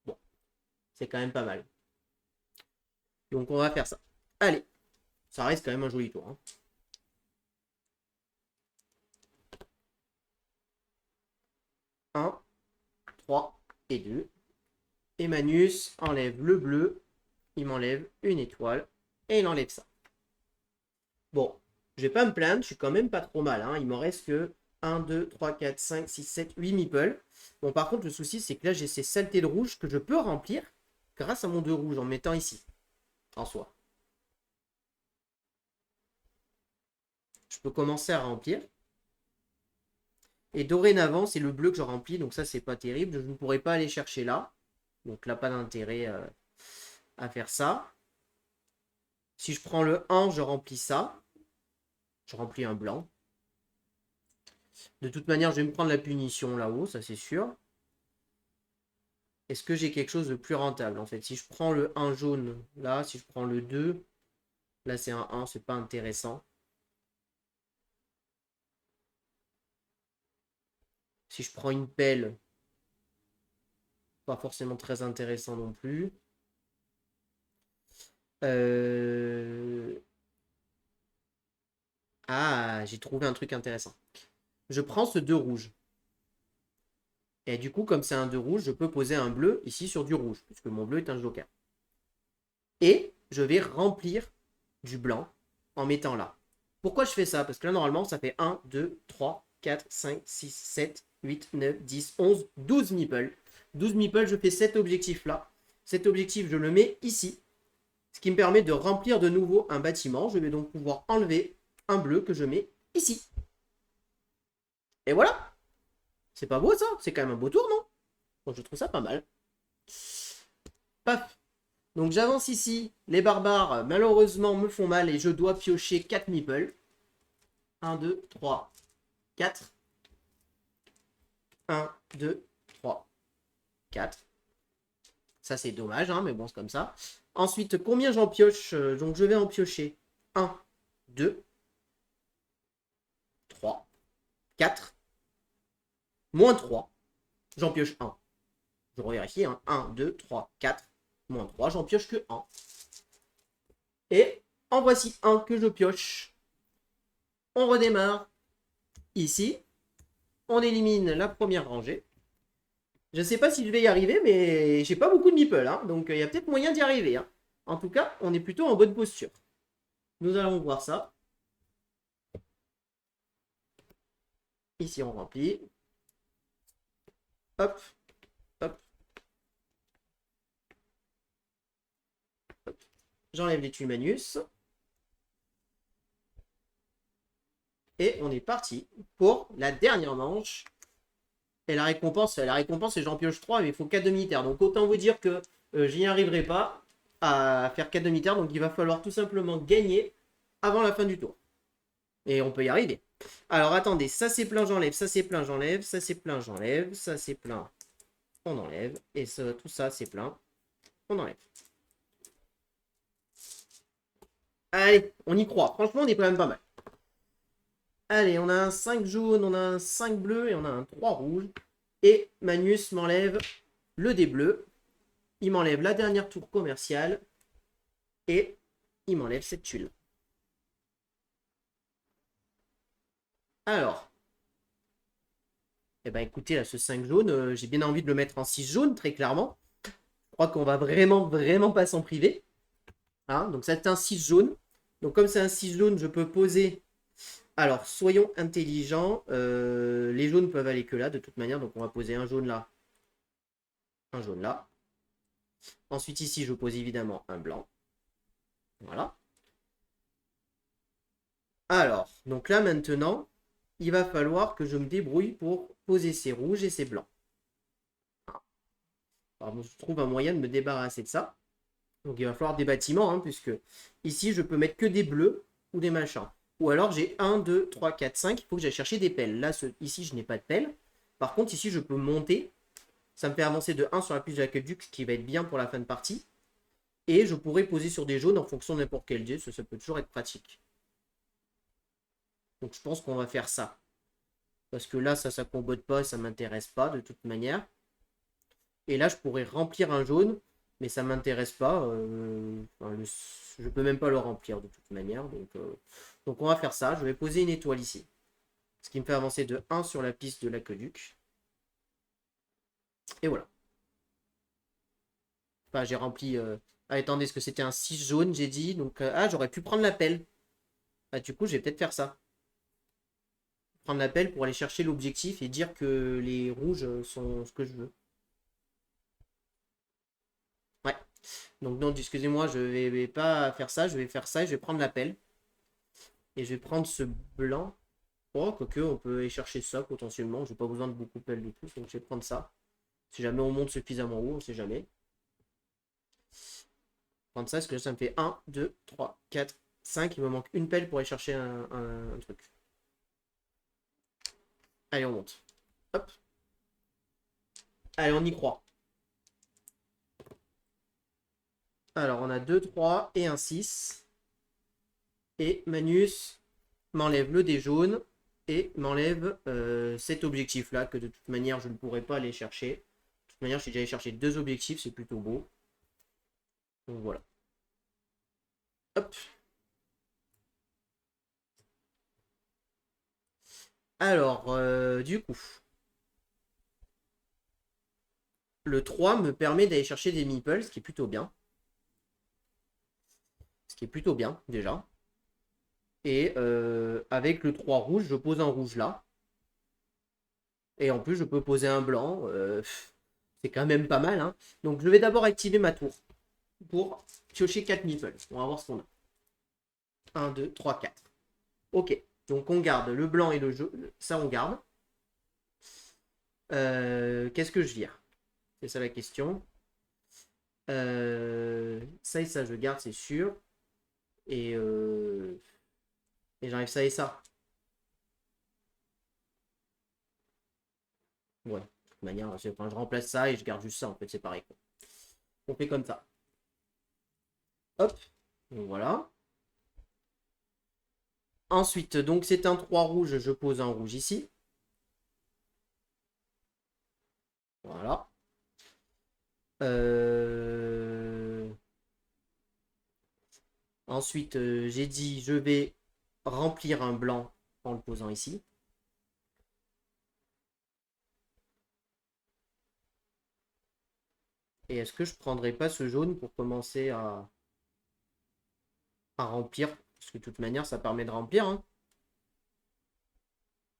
Bon, c'est quand même pas mal. Donc on va faire ça. Allez, ça reste quand même un joli tour. Hein. 1, 3 et 2. Emmanus enlève le bleu. Il m'enlève une étoile. Et il enlève ça. Bon, je vais pas me plaindre. Je suis quand même pas trop mal. Hein. Il m'en reste que 1, 2, 3, 4, 5, 6, 7, 8 meeples. Bon, par contre, le souci, c'est que là, j'ai ces saletés de rouge que je peux remplir grâce à mon 2 rouge en mettant ici. En soi. Je peux commencer à remplir. Et dorénavant, c'est le bleu que je remplis. Donc ça, c'est pas terrible. Je ne pourrais pas aller chercher là. Donc là, pas d'intérêt à faire ça. Si je prends le 1, je remplis ça. Je remplis un blanc. De toute manière, je vais me prendre la punition là-haut, ça c'est sûr. Est-ce que j'ai quelque chose de plus rentable en fait? Si je prends le 1 jaune là, si je prends le 2, là c'est un 1, c'est pas intéressant. Si je prends une pelle, pas forcément très intéressant non plus. Ah, j'ai trouvé un truc intéressant. Je prends ce 2 rouge. Et du coup, comme c'est un 2 rouge, je peux poser un bleu ici sur du rouge, puisque mon bleu est un joker. Et je vais remplir du blanc en mettant là. Pourquoi je fais ça? Parce que là, normalement, ça fait 1, 2, 3, 4, 5, 6, 7, 8, 9, 10, 11, 12 meeples. 12 meeples, je fais cet objectif-là. Cet objectif, je le mets ici. Ce qui me permet de remplir de nouveau un bâtiment. Je vais donc pouvoir enlever un bleu que je mets ici. Et voilà. C'est pas beau ça? C'est quand même un beau tour, non? Bon, je trouve ça pas mal. Paf. Donc j'avance ici. Les barbares, malheureusement, me font mal et je dois piocher 4 meeples. 1, 2, 3, 4. 1, 2, 3, 4. Ça, c'est dommage, hein, mais bon, c'est comme ça. Ensuite, combien j'en pioche? Donc, je vais en piocher 1, 2, 3, 4, moins 3. J'en pioche 1. Je revérifie, hein. 1, 2, 3, 4, moins 3. J'en pioche que 1. Et en voici un que je pioche. On redémarre ici. On élimine la première rangée. Je ne sais pas si je vais y arriver, mais j'ai pas beaucoup de meeples, hein, donc il y a peut-être moyen d'y arriver. Hein. En tout cas, on est plutôt en bonne posture. Nous allons voir ça. Ici, on remplit. Hop, hop, hop. J'enlève les Tumanus. Et on est parti pour la dernière manche. Et la récompense, c'est j'en pioche 3, mais il faut 4 demi-terres. Donc autant vous dire que je n'y arriverai pas à faire 4 demi-terres. Donc il va falloir tout simplement gagner avant la fin du tour. Et on peut y arriver. Alors attendez, ça c'est plein, j'enlève, ça c'est plein, j'enlève, ça c'est plein, j'enlève, ça c'est plein, on enlève. Et ça, tout ça c'est plein, on enlève. Allez, on y croit. Franchement, on est quand même pas mal. Allez, on a un 5 jaune, on a un 5 bleu et on a un 3 rouge. Et Magnus m'enlève le dé bleu. Il m'enlève la dernière tour commerciale. Et il m'enlève cette tuile. Alors. Eh ben écoutez, là, ce 5 jaune, j'ai bien envie de le mettre en 6 jaune, très clairement. Je crois qu'on va vraiment pas s'en priver. Hein, donc ça, c'est un 6 jaune. Donc comme c'est un 6 jaune, je peux poser... Alors, soyons intelligents. Les jaunes peuvent aller que là, de toute manière. Donc on va poser un jaune là. Un jaune là. Ensuite, ici, je pose évidemment un blanc. Voilà. Alors, donc là, maintenant, il va falloir que je me débrouille pour poser ces rouges et ces blancs. Alors, je trouve un moyen de me débarrasser de ça. Donc, il va falloir des bâtiments, hein, puisque ici, je peux mettre que des bleus ou des machins. Ou alors, j'ai 1, 2, 3, 4, 5. Il faut que j'aille chercher des pelles. Là, ici, je n'ai pas de pelle. Par contre, ici, je peux monter. Ça me fait avancer de 1 sur la piste de l'aqueduc, ce qui va être bien pour la fin de partie. Et je pourrais poser sur des jaunes en fonction de n'importe quel dé. Ça peut toujours être pratique. Donc, je pense qu'on va faire ça. Parce que là, ça combote pas, ça m'intéresse pas de toute manière. Et là, je pourrais remplir un jaune, mais ça m'intéresse pas. Enfin, je peux même pas le remplir de toute manière. Donc on va faire ça. Je vais poser une étoile ici. Ce qui me fait avancer de 1 sur la piste de l'aqueduc. Et voilà. Enfin, j'ai rempli... Ah, attendez, est-ce que c'était un 6 jaune, j'ai dit. Donc, ah, j'aurais pu prendre la pelle. Ah, du coup, je vais peut-être faire ça. Prendre la pelle pour aller chercher l'objectif et dire que les rouges sont ce que je veux. Ouais. Donc non, excusez-moi, je vais pas faire ça. Je vais faire ça et je vais prendre la pelle. Et je vais prendre ce blanc. Oh, quoique, on peut aller chercher ça potentiellement. J'ai pas besoin de beaucoup de pelles de plus. Donc je vais prendre ça. Si jamais on monte suffisamment haut, on sait jamais. Prendre ça, parce que là, ça me fait 1, 2, 3, 4, 5. Il me manque une pelle pour aller chercher un truc. Allez, on monte. Hop. Allez, on y croit. Alors, on a 2, 3 et un 6. Et Manus m'enlève le dé jaune et m'enlève cet objectif-là, que de toute manière, je ne pourrais pas aller chercher. De toute manière, je suis déjà allé chercher 2 objectifs, c'est plutôt beau. Donc voilà. Hop. Alors, du coup, le 3 me permet d'aller chercher des meeples, ce qui est plutôt bien. Ce qui est plutôt bien, déjà. Et avec le 3 rouge, je pose un rouge là. Et en plus, je peux poser un blanc. C'est quand même pas mal. Hein. Donc, je vais d'abord activer ma tour pour piocher 4 meeples. On va voir ce qu'on a. 1, 2, 3, 4. Ok. Donc, on garde le blanc et le jaune. Ça, on garde. Qu'est-ce que je vire? C'est ça la question. Ça et ça, je garde, c'est sûr. Et j'enlève ça et ça. Ouais, de toute manière, enfin, je remplace ça et je garde juste ça, en fait, c'est pareil. Quoi. On fait comme ça. Hop, donc voilà. Ensuite, donc c'est un 3 rouge, je pose un rouge ici. Voilà. Ensuite, j'ai dit, je vais remplir un blanc en le posant ici. Et est-ce que je prendrais pas ce jaune pour commencer à remplir? Parce que de toute manière, ça permet de remplir. Hein.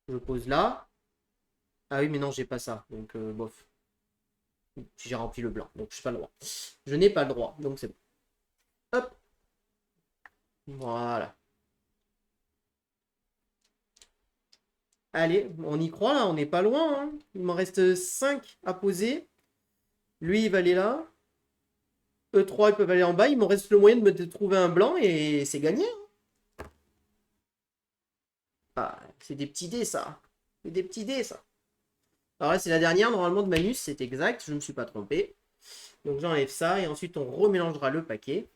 Je pose là. Ah oui, mais non, j'ai pas ça. Donc, bof. J'ai rempli le blanc. Donc, je n'ai pas le droit. Je n'ai pas le droit. Donc, c'est bon. Hop. Voilà. Allez, on y croit là. On n'est pas loin. Hein. Il m'en reste 5 à poser. Lui, il va aller là. E3, ils peuvent aller en bas. Il m'en reste le moyen de me trouver un blanc et c'est gagné. Hein. Ah, c'est des petits dés, ça. C'est des petits dés, ça. Alors là, c'est la dernière, normalement, de Manus. C'est exact. Je ne me suis pas trompé. Donc, j'enlève ça et ensuite, on remélangera le paquet.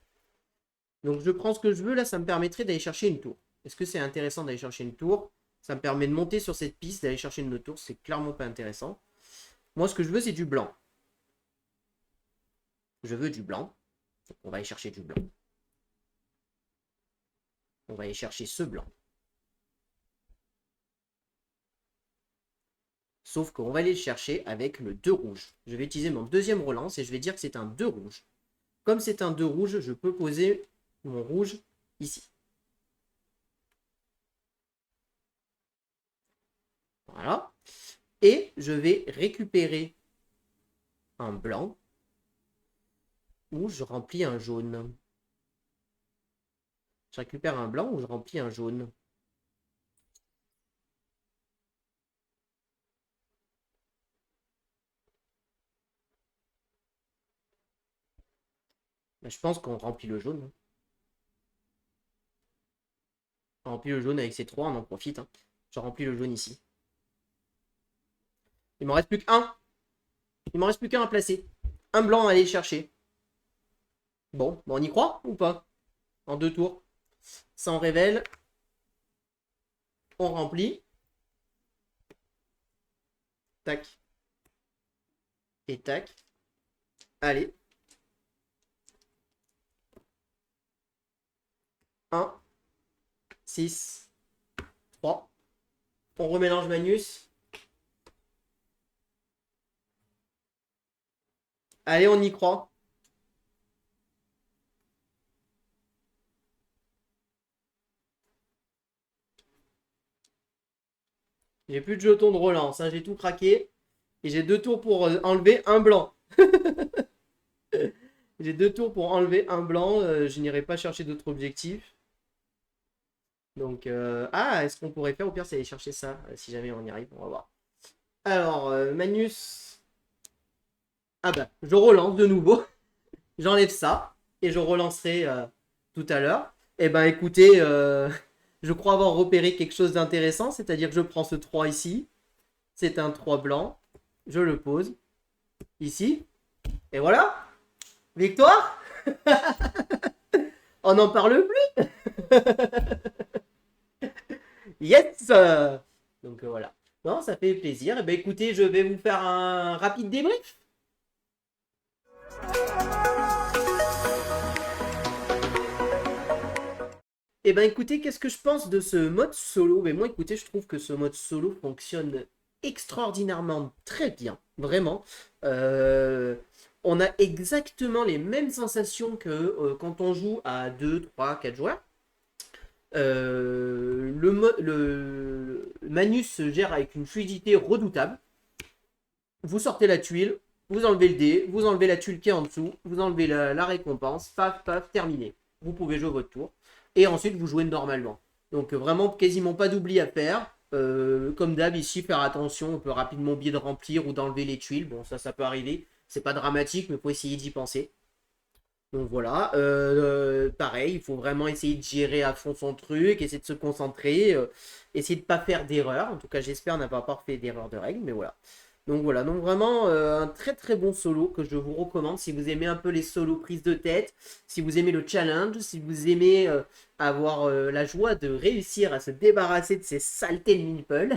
Donc, je prends ce que je veux. Là, ça me permettrait d'aller chercher une tour. Est-ce que c'est intéressant d'aller chercher une tour? Ça me permet de monter sur cette piste, d'aller chercher une autre tour. C'est clairement pas intéressant. Moi, ce que je veux, c'est du blanc. Je veux du blanc. Donc, on va aller chercher du blanc. On va aller chercher ce blanc. Sauf qu'on va aller le chercher avec le 2 rouge. Je vais utiliser mon deuxième relance et je vais dire que c'est un 2 rouge. Comme c'est un 2 rouge, je peux poser mon rouge ici. Voilà. Et je vais récupérer un blanc où je remplis un jaune. Je récupère un blanc où je remplis un jaune. Je pense qu'on remplit le jaune. On remplit le jaune avec ces 3, on en profite. Hein. Je remplis le jaune ici. Il m'en reste plus qu'un. Il m'en reste plus qu'un à placer. Un blanc à aller chercher. Bon, on y croit ou pas? En 2 tours. Ça en révèle. On remplit. Tac. Et tac. Allez. 1, 6, 3. On remélange Magnus. Allez, on y croit. J'ai plus de jetons de relance. Hein. J'ai tout craqué. Et j'ai 2 tours pour enlever un blanc. J'ai 2 tours pour enlever un blanc. Je n'irai pas chercher d'autres objectifs. Donc, est-ce qu'on pourrait faire au pire, c'est aller chercher ça. Si jamais on y arrive, on va voir. Alors, Magnus. Ah bah, je relance de nouveau. J'enlève ça. Et je relancerai tout à l'heure. Eh ben, écoutez, je crois avoir repéré quelque chose d'intéressant. C'est-à-dire que je prends ce 3 ici. C'est un 3 blanc. Je le pose ici. Et voilà. Victoire. On n'en parle plus. Yes. Donc voilà. Non, ça fait plaisir. Eh ben, écoutez, je vais vous faire un rapide débrief. Eh ben écoutez, qu'est-ce que je pense de ce mode solo? Mais moi, écoutez, je trouve que ce mode solo fonctionne extraordinairement très bien, vraiment. On a exactement les mêmes sensations que quand on joue à 2, 3, 4 joueurs. Le Manus se gère avec une fluidité redoutable. Vous sortez la tuile, vous enlevez le dé, vous enlevez la tuile qui est en dessous, vous enlevez la récompense, paf, paf, terminé. Vous pouvez jouer votre tour. Et ensuite, vous jouez normalement. Donc, vraiment, quasiment pas d'oubli à faire. Comme d'hab, ici, faire attention. On peut rapidement oublier de remplir ou d'enlever les tuiles. Bon, ça peut arriver. C'est pas dramatique, mais il faut essayer d'y penser. Donc voilà, pareil, il faut vraiment essayer de gérer à fond son truc, essayer de se concentrer, essayer de ne pas faire d'erreur. En tout cas, j'espère n'avoir pas fait d'erreur de règle, mais voilà. Donc voilà, donc vraiment un très très bon solo que je vous recommande si vous aimez un peu les solos prises de tête, si vous aimez le challenge, si vous aimez avoir la joie de réussir à se débarrasser de ces saletés de meeple.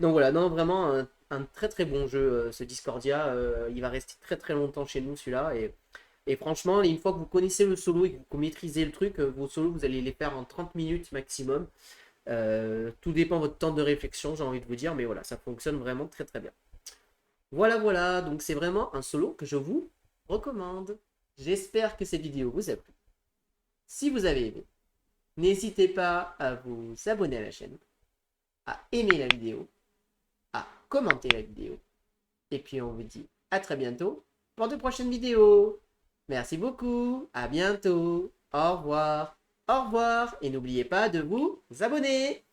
Donc voilà, non vraiment un très très bon jeu ce Discordia, il va rester très très longtemps chez nous celui-là et franchement, une fois que vous connaissez le solo et que vous maîtrisez le truc, vos solos vous allez les faire en 30 minutes maximum. Tout dépend de votre temps de réflexion, j'ai envie de vous dire, mais voilà, ça fonctionne vraiment très très bien. Voilà, voilà, donc c'est vraiment un solo que je vous recommande. J'espère que cette vidéo vous a plu. Si vous avez aimé, n'hésitez pas à vous abonner à la chaîne, à aimer la vidéo, à commenter la vidéo. Et puis on vous dit à très bientôt pour de prochaines vidéos. Merci beaucoup, à bientôt, au revoir, et n'oubliez pas de vous abonner.